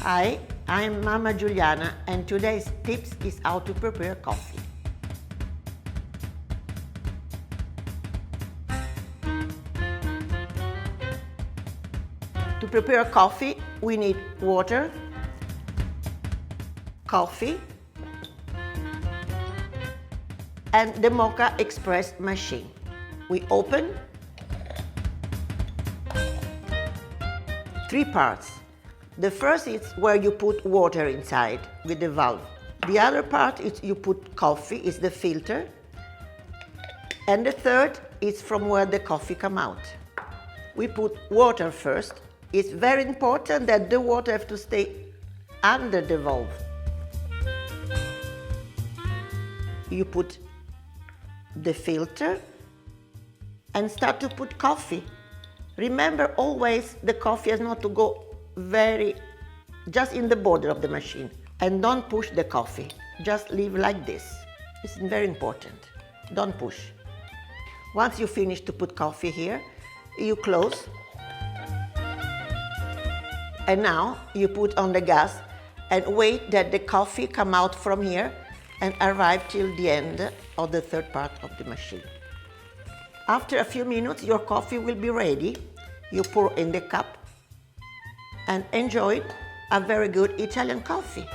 Hi, I'm Mama Giuliana and today's tips is how to prepare coffee. To prepare coffee, we need water, coffee, and the Moka Express machine. We open 3 parts. The first is where you put water inside with the valve. The other part is you put coffee, is the filter. And the third is from where the coffee comes out. We put water first. It's very important that the water has to stay under the valve. You put the filter and start to put coffee. Remember always the coffee has not to go just in the border of the machine. And don't push the coffee, just leave like this. It's very important, don't push. Once you finish to put coffee here, you close. And now you put on the gas and wait that the coffee come out from here and arrive till the end of the third part of the machine. After a few minutes, your coffee will be ready. You pour in the cup and enjoy a very good Italian coffee.